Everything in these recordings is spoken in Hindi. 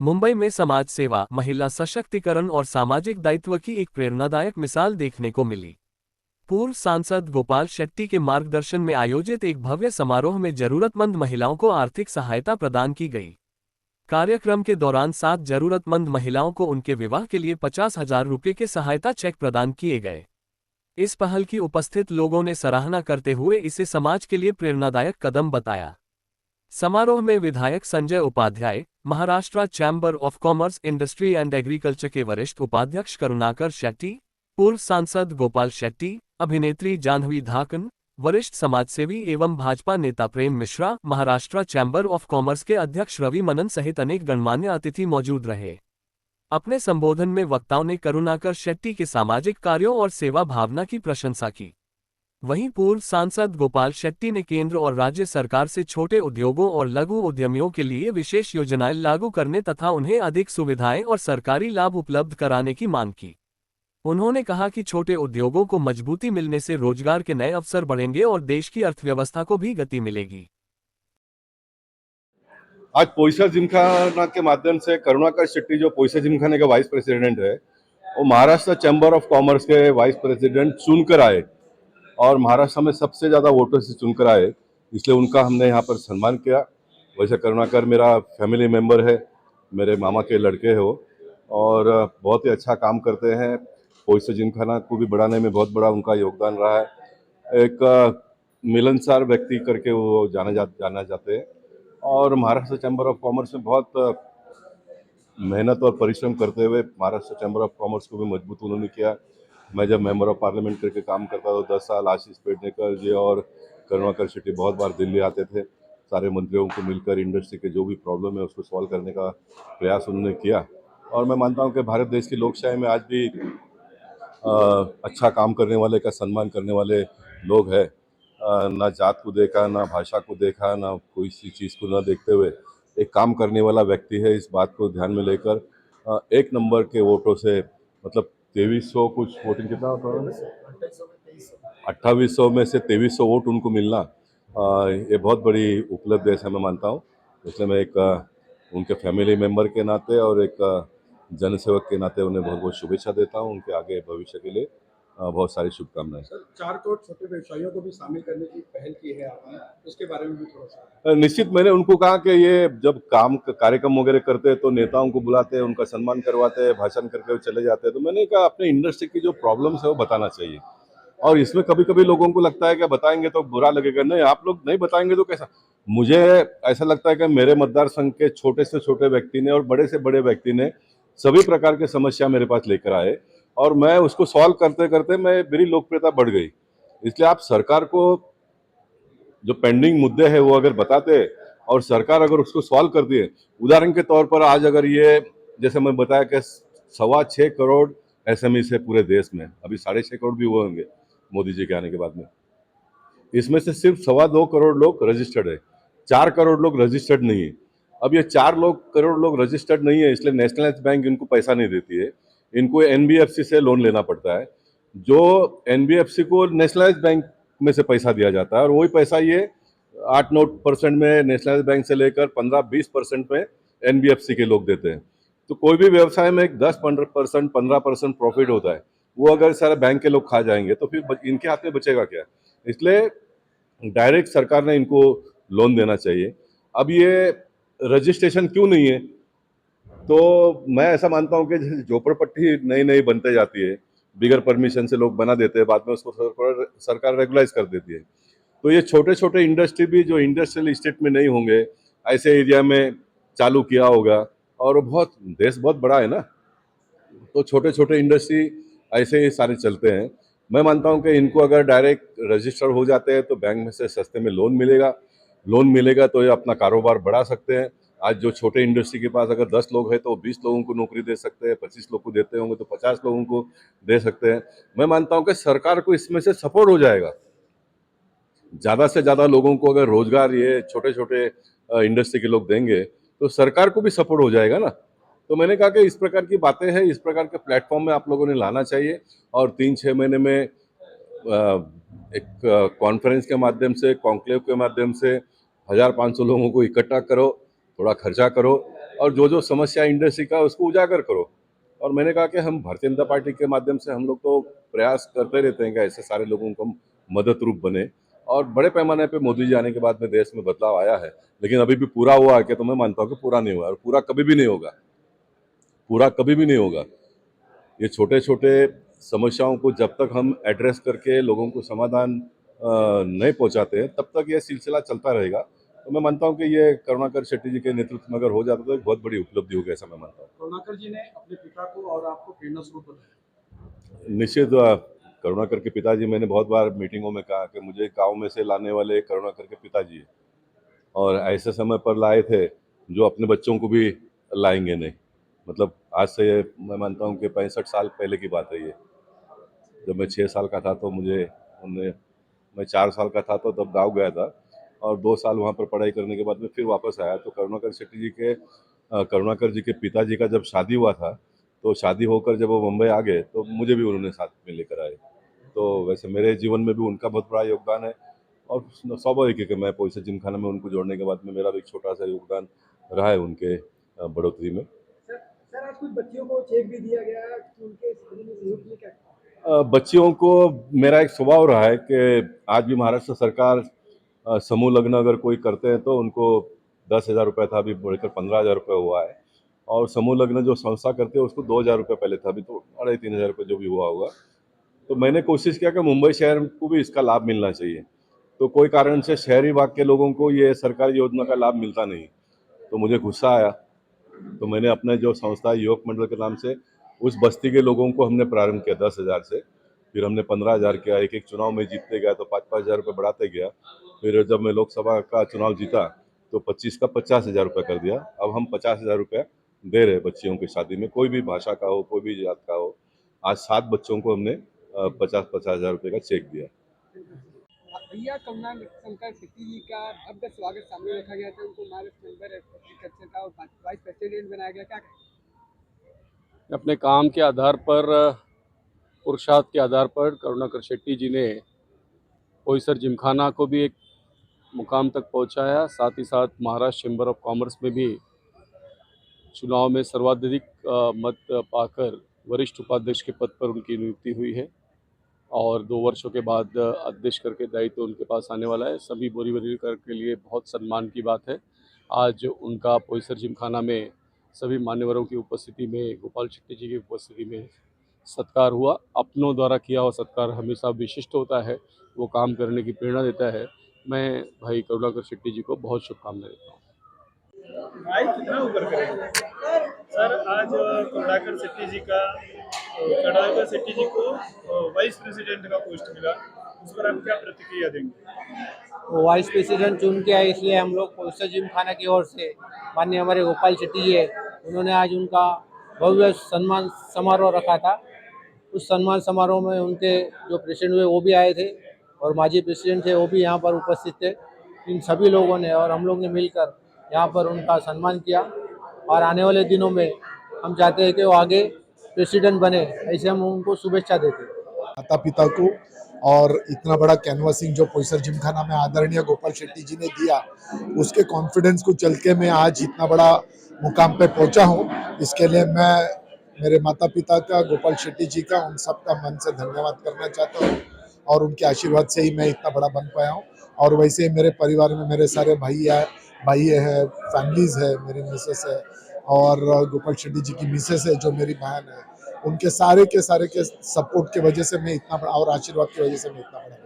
मुंबई में समाज सेवा, महिला सशक्तिकरण और सामाजिक दायित्व की एक प्रेरणादायक मिसाल देखने को मिली। पूर्व सांसद गोपाल शेट्टी के मार्गदर्शन में आयोजित एक भव्य समारोह में जरूरतमंद महिलाओं को आर्थिक सहायता प्रदान की गई। कार्यक्रम के दौरान 7 जरूरतमंद महिलाओं को उनके विवाह के लिए 50,000 रुपये के सहायता चेक प्रदान किए गए। इस पहल की उपस्थित लोगों ने सराहना करते हुए इसे समाज के लिए प्रेरणादायक कदम बताया। समारोह में विधायक Sanjay Upadhyay, Maharashtra chamber of commerce, industry and agriculture के वरिष्ठ उपाध्यक्ष करुणाकर शेट्टी, पूर्व सांसद गोपाल शेट्टी, अभिनेत्री जाह्नवी धाकन, वरिष्ठ समाजसेवी एवं भाजपा नेता Prem Mishra, Maharashtra chamber of commerce के अध्यक्ष रवि मनन सहित अनेक गणमान्य अतिथि मौजूद रहे। अपने संबोधन में वक्ताओं ने करुणाकर शेट्टी के सामाजिक कार्यों और सेवा भावना की प्रशंसा की। वहीं पूर्व सांसद गोपाल शेट्टी ने केंद्र और राज्य सरकार से छोटे उद्योगों और लघु उद्यमियों के लिए विशेष योजनाएं लागू करने तथा उन्हें अधिक सुविधाएं और सरकारी लाभ उपलब्ध कराने की मांग की। उन्होंने कहा कि छोटे उद्योगों को मजबूती मिलने से रोजगार के नए अवसर बढ़ेंगे और देश की अर्थव्यवस्था को भी गति मिलेगी। आज पोईसा जिमखाना के माध्यम से करुणाकर शेट्टी जो पोईसा जिमखाने के वाइस प्रेसिडेंट है, वो महाराष्ट्र चैम्बर ऑफ कॉमर्स के वाइस प्रेसिडेंट चुनकर आए और महाराष्ट्र में सबसे ज़्यादा वोटों से चुनकर आए, इसलिए उनका हमने यहाँ पर सम्मान किया। वैसे करुणाकर मेरा फैमिली मेंबर है, मेरे मामा के लड़के हैं वो, और बहुत ही अच्छा काम करते हैं। पोईसा जिमखाना को भी बढ़ाने में बहुत बड़ा उनका योगदान रहा है। एक मिलनसार व्यक्ति करके वो जाना जाते हैं और महाराष्ट्र चैम्बर ऑफ कॉमर्स में बहुत मेहनत और परिश्रम करते हुए महाराष्ट्र चैम्बर ऑफ कॉमर्स को भी मजबूत उन्होंने किया। मैं जब मेंबर ऑफ पार्लियामेंट करके काम करता था 10 साल आशीष पेडनेकर जी और करुणाकर शेट्टी बहुत बार दिल्ली आते थे। सारे मंत्रियों को मिलकर इंडस्ट्री के जो भी प्रॉब्लम है उसको सॉल्व करने का प्रयास उन्होंने किया और मैं मानता हूँ कि भारत देश की लोकशाही में आज भी अच्छा काम करने वाले का सम्मान करने वाले लोग हैं। ना जात को देखा, ना भाषा को देखा, ना कोई सी चीज़ को ना देखते हुए एक काम करने वाला व्यक्ति है। इस बात को ध्यान में लेकर एक नंबर के वोटों से मतलब 2300 कुछ वोटिंग कितना होता है, 2800 में से 2300 वोट उनको मिलना ये बहुत बड़ी उपलब्धि है ऐसा मैं मानता हूँ। इसलिए मैं एक उनके फैमिली मेंबर के नाते और एक जनसेवक के नाते उन्हें बहुत बहुत शुभेच्छा देता हूँ उनके आगे भविष्य के लिए। बहुत सारी शुभकामनाएं। सर 4 करोड़ छोटे व्यवसायियों को भी शामिल करने की पहल की है आपने, उसके बारे में भी थोड़ा सा। निश्चित मैंने उनको कहा कि ये जब कार्यक्रम वगैरह करते हैं तो नेताओं को बुलाते हैं, उनका सम्मान करवाते हैं, भाषण करके वो चले जाते हैं। तो मैंने कहा अपने इंडस्ट्री की जो प्रॉब्लम्स है वो बताना चाहिए और इसमें कभी कभी लोगों को लगता है कि बताएंगे तो बुरा लगेगा। नहीं, आप लोग नहीं बताएंगे तो कैसा। मुझे ऐसा लगता है कि मेरे मतदार संघ के छोटे से छोटे व्यक्ति ने और बड़े से बड़े व्यक्ति ने सभी प्रकार की समस्या मेरे पास लेकर आए और मैं उसको सॉल्व करते करते मेरी लोकप्रियता बढ़ गई। इसलिए आप सरकार को जो पेंडिंग मुद्दे हैं वो अगर बताते और सरकार अगर उसको सॉल्व कर दिए, उदाहरण के तौर पर आज अगर ये जैसे मैं बताया कि 6.25 करोड़ एसएमई है पूरे देश में, अभी 6.5 करोड़ भी हुए होंगे मोदी जी के आने के बाद में। इसमें से सिर्फ 2.25 करोड़ लोग रजिस्टर्ड है, 4 करोड़ लोग रजिस्टर्ड नहीं है। अब ये 4 करोड़ लोग रजिस्टर्ड नहीं है, इसलिए नेशनलाइज बैंक इनको पैसा नहीं देती है, इनको एनबीएफसी से लोन लेना पड़ता है। जो एनबीएफसी को नेशनलाइज बैंक में से पैसा दिया जाता है और वही पैसा ये 8-9% में नेशनलाइज बैंक से लेकर 15-20% में एनबीएफसी के लोग देते हैं। तो कोई भी व्यवसाय में एक 10-15%, 15% प्रॉफिट होता है, वो अगर सारे बैंक के लोग खा जाएंगे तो फिर इनके हाथ में बचेगा क्या। इसलिए डायरेक्ट सरकार ने इनको लोन देना चाहिए। अब ये रजिस्ट्रेशन क्यों नहीं है, तो मैं ऐसा मानता हूँ कि जैसे झोपड़पट्टी नई नई बनते जाती है, बिगर परमिशन से लोग बना देते हैं, बाद में उसको सरकार रेगुलाइज कर देती है। तो ये छोटे छोटे इंडस्ट्री भी जो इंडस्ट्रियल स्टेट में नहीं होंगे, ऐसे एरिया में चालू किया होगा और बहुत देश बहुत बड़ा है ना, तो छोटे छोटे इंडस्ट्री ऐसे ही सारे चलते हैं। मैं मानता हूं कि इनको अगर डायरेक्ट रजिस्टर हो जाते हैं तो बैंक में से सस्ते में लोन मिलेगा तो ये अपना कारोबार बढ़ा सकते हैं। आज जो छोटे इंडस्ट्री के पास अगर 10 लोग हैं तो 20 लोगों को नौकरी दे सकते हैं, 25 लोग को देते होंगे तो 50 लोगों को दे सकते हैं। मैं मानता हूं कि सरकार को इसमें से सपोर्ट हो जाएगा। ज़्यादा से ज़्यादा लोगों को अगर रोजगार ये छोटे छोटे इंडस्ट्री के लोग देंगे तो सरकार को भी सपोर्ट हो जाएगा ना। तो मैंने कहा कि इस प्रकार की बातें हैं, इस प्रकार के प्लेटफॉर्म में आप लोगों ने लाना चाहिए और 3-6 महीने में एक कॉन्फ्रेंस के माध्यम से, कॉन्क्लेव के माध्यम से 1500 लोगों को इकट्ठा करो, थोड़ा खर्चा करो और जो जो समस्या इंडस्ट्री का उसको उजागर करो। और मैंने कहा कि हम भारतीय जनता पार्टी के माध्यम से हम लोग तो प्रयास करते रहते हैं कि ऐसे सारे लोगों को हम मदद रूप बने, और बड़े पैमाने पे मोदी जी आने के बाद में देश में बदलाव आया है, लेकिन अभी भी पूरा हुआ है क्या? तो मैं मानता हूँ कि पूरा नहीं हुआ, और पूरा कभी भी नहीं होगा, पूरा कभी भी नहीं होगा। ये छोटे छोटे समस्याओं को जब तक हम एड्रेस करके लोगों को समाधान नहीं पहुंचाते हैं, तब तक ये सिलसिला चलता रहेगा। तो मैं मानता हूं कि ये करुणाकर शेट्टी जी के नेतृत्व में अगर हो जाता तो एक बहुत बड़ी उपलब्धि होगी, ऐसा मैं मानता हूँ। करुणाकर जी ने अपने पिता को और आपको प्रेरणा स्रोत बताया। निश्चित करुणाकर के पिताजी, मैंने बहुत बार मीटिंगों में कहा कि मुझे गांव में से लाने वाले करुणाकर के पिताजी हैं, और ऐसे समय पर लाए थे जो अपने बच्चों को भी लाएंगे नहीं। मतलब आज से मैं मानता हूँ कि 65 साल पहले की बात है ये। जब मैं 6 साल का था तो मुझे उन्हें, मैं 4 साल का था तो तब गाँव गया था, और 2 साल वहाँ पर पढ़ाई करने के बाद में फिर वापस आया। तो करुणाकर जी के पिताजी का जब शादी हुआ था, तो शादी होकर जब वो मुंबई आ गए तो मुझे भी उन्होंने साथ में लेकर आए। तो वैसे मेरे जीवन में भी उनका बहुत बड़ा योगदान है, और स्वाभाविक है कि मैं पोईसर जिमखाना में उनको जोड़ने के बाद में मेरा भी एक छोटा सा योगदान रहा है उनके बढ़ोतरी में। सर आज कुछ बच्चियों को चेक भी दिया गया है कि उनके शादी में सहयोग के लिए क्या? बच्चियों को, मेरा एक स्वभाव रहा है कि आज भी महाराष्ट्र सरकार समूह लग्न अगर कोई करते हैं तो उनको 10,000 रुपये था, अभी बढ़कर 15,000 रुपये हुआ है। और समूह लग्न जो संस्था करते हैं उसको 2,000 रुपये पहले था, अभी तो 2,500-3,000 रुपये जो भी हुआ होगा। तो मैंने कोशिश किया कि मुंबई शहर को भी इसका लाभ मिलना चाहिए। तो कोई कारण से शहरी भाग के लोगों को ये सरकारी योजना का लाभ मिलता नहीं, तो मुझे गुस्सा आया। तो मैंने अपने जो संस्था युवक मंडल के नाम से उस बस्ती के लोगों को हमने प्रारंभ किया 10,000 से, फिर हमने 15,000 किया, एक एक चुनाव में जीतते गया तो 5-5 हज़ार रुपये बढ़ाते गया। फिर जब मैं लोकसभा का चुनाव जीता तो 25 का 50,000 रुपये कर दिया। अब हम 50,000 रुपये दे रहे बच्चियों की शादी में, कोई भी भाषा का हो, कोई भी जात का हो। आज 7 बच्चों को हमने 50-50 हज़ार रुपये का चेक दिया। भैया करुणाशंकर शेट्टी जी का भव्य स्वागत सामने रखा गया था, उनको महाराष्ट्र मेंबर एग्रीकल्चर का और वाइस प्रेसिडेंट बनाया गया, क्या कहें? अपने काम के आधार पर, पुरुषार्थ के आधार पर करुणाकर शेट्टी जी ने पोईसर जिमखाना को भी एक मुकाम तक पहुंचाया। साथ ही साथ महाराष्ट्र चैम्बर ऑफ कॉमर्स में भी चुनाव में सर्वाधिक मत पाकर वरिष्ठ उपाध्यक्ष के पद पर उनकी नियुक्ति हुई है, और 2 वर्षों के बाद अध्यक्ष करके दायित्व उनके पास आने वाला है। सभी बोरीवलीकर के लिए बहुत सम्मान की बात है। आज उनका पोईसर जिमखाना में सभी मान्यवरों की उपस्थिति में, गोपाल शेट्टी जी की उपस्थिति में सत्कार हुआ। अपनों द्वारा किया हुआ सत्कार हमेशा विशिष्ट होता है, वो काम करने की प्रेरणा देता है। मैं भाई करुणाकर शेट्टी जी को बहुत शुभकामनाएं देता हूँ। भाई कितना ऊपर करेंगे? सर आज करुणाकर शेट्टी जी को वाइस प्रेसिडेंट का पोस्ट मिला, उस पर आप क्या प्रतिक्रिया देंगे? वो वाइस प्रेसिडेंट चुन के आए, इसलिए हम लोग पोईसर जिमखाना की ओर से माननीय हमारे गोपाल शेट्टी जी है, उन्होंने आज उनका भव्य सम्मान समारोह रखा था। उस सम्मान समारोह में उनके जो प्रेसिडेंट हुए वो भी आए थे, और माजी प्रेसिडेंट थे वो भी यहाँ पर उपस्थित थे। इन सभी लोगों ने और हम लोग ने मिलकर यहाँ पर उनका सम्मान किया, और आने वाले दिनों में हम चाहते हैं कि वो आगे प्रेसिडेंट बने, ऐसे हम उनको शुभेच्छा देते हैं। माता पिता को और इतना बड़ा कैनवासिंग जो पोईसर जिमखाना में आदरणीय गोपाल शेट्टी जी ने दिया, उसके कॉन्फिडेंस को चल के मैं आज इतना बड़ा मुकाम पे पहुंचा हूं। इसके लिए मैं मेरे माता पिता का, गोपाल शेट्टी जी का, उन सब का मन से धन्यवाद करना चाहता हूं, और उनके आशीर्वाद से ही मैं इतना बड़ा बन पाया हूं। और वैसे मेरे परिवार में मेरे सारे भाई है, फैमिलीज है, मेरी मिसेस है, और गोपाल शेट्टी जी की मिसेस है जो मेरी बहन है, उनके सारे के सपोर्ट की वजह से मैं इतना बड़ा, और आशीर्वाद की वजह से मैं इतना बड़ा।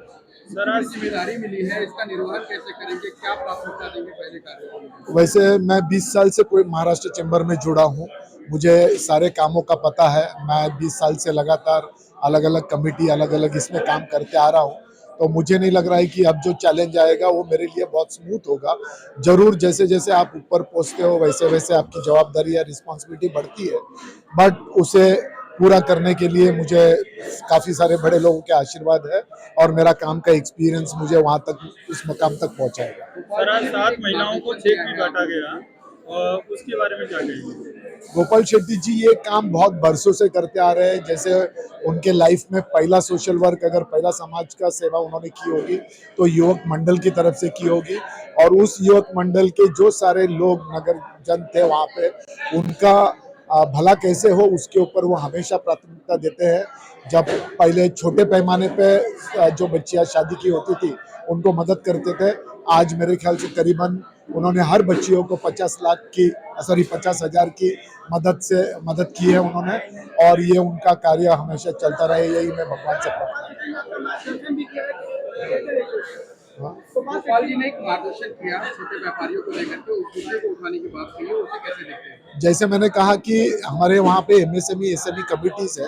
सर आज जिम्मेदारी मिली है, इसका निर्वहन कैसे करेंगे, क्या प्राथमिकता देंगे पहले कार्य? वैसे मैं 20 साल से पूरे महाराष्ट्र चैम्बर में जुड़ा हूँ, मुझे सारे कामों का पता है। मैं 20 साल से लगातार अलग अलग कमेटी, अलग अलग इसमें काम करते आ रहा हूँ, तो मुझे नहीं लग रहा है कि अब जो चैलेंज आएगा वो मेरे लिए बहुत स्मूथ होगा। जरूर जैसे जैसे आप ऊपर पहुँचते हो वैसे वैसे आपकी जवाबदारी या रिस्पॉन्सिबिलिटी बढ़ती है, बट उसे पूरा करने के लिए मुझे काफ़ी सारे बड़े लोगों के आशीर्वाद है, और मेरा काम का एक्सपीरियंस मुझे वहाँ तक, उस मकाम तक पहुँचाएगा। सर आज 7 महिलाओं को चेक भी बांटा गया, उसके बारे में क्या कहेंगे? गोपाल शेट्टी जी ये काम बहुत बरसों से करते आ रहे हैं। जैसे उनके लाइफ में पहला सोशल वर्क, अगर पहला समाज का सेवा उन्होंने की होगी तो युवक मंडल की तरफ से की होगी, और उस युवक मंडल के जो सारे लोग नगर जन थे वहाँ पे, उनका भला कैसे हो उसके ऊपर वो हमेशा प्राथमिकता देते हैं। जब पहले छोटे पैमाने पे जो बच्चियां शादी की होती थी उनको मदद करते थे, आज मेरे ख्याल से करीबन उन्होंने हर बच्चियों को 50,000 की मदद की है उन्होंने, और ये उनका कार्य हमेशा चलता रहे, यही मैं भगवान से प्रार्थना गोपाल जी ने एक मार्गदर्शन किया छोटे व्यापारियों को लेकर के, उस मुद्दे को उठाने की बात कही है, उसे कैसे देखते हैं? जैसे मैंने कहा कि हमारे वहाँ पे एमएसएमई एसएमई कमिटीज है,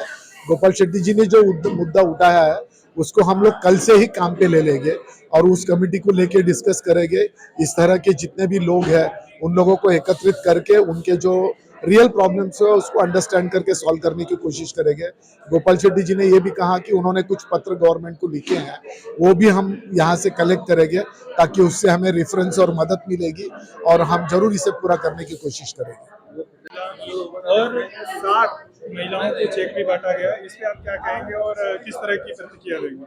गोपाल शेट्टी जी ने जो मुद्दा उठाया है उसको हम लोग कल से ही काम पे ले लेंगे और उस कमेटी को लेके डिस्कस करेंगे। इस तरह के जितने भी लोग हैं उन लोगों को एकत्रित करके उनके जो रियल प्रॉब्लम्स है उसको अंडरस्टैंड करके सॉल्व करने की कोशिश करेंगे। गोपाल शेट्टी जी ने ये भी कहा कि उन्होंने कुछ पत्र गवर्नमेंट को लिखे हैं, वो भी हम यहाँ से कलेक्ट करेंगे ताकि उससे हमें रेफरेंस और मदद मिलेगी, और हम जरूर इसे पूरा करने की कोशिश करेंगे। और 7 महिलाओं को चेक भी बांटा गया, इस पे आप क्या कहेंगे और किस तरह की प्रतिक्रिया देंगे?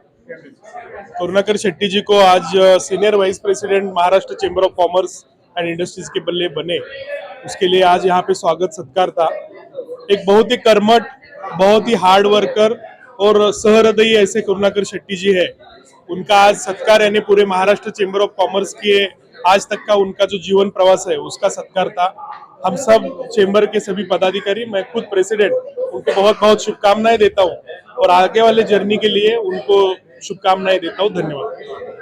करुणाकर शेट्टी जी को आज senior vice president Maharashtra chamber of commerce and industries के बल्ले बने, उसके लिए आज यहाँ पे स्वागत सत्कार था। एक बहुत ही कर्मठ, बहुत ही हार्ड वर्कर और सहृदयी ऐसे करुणाकर शेट्टी जी है, उनका आज सत्कार यानी पूरे महाराष्ट्र चेंबर ऑफ कॉमर्स के आज तक का उनका जो जीवन प्रवास है उसका सत्कार था। हम सब चेंबर के सभी पदाधिकारी, मैं खुद प्रेसिडेंट, उनको बहुत बहुत शुभकामनाएं देता हूँ और आगे वाले जर्नी के लिए उनको शुभकामनाएं देता हूँ। धन्यवाद।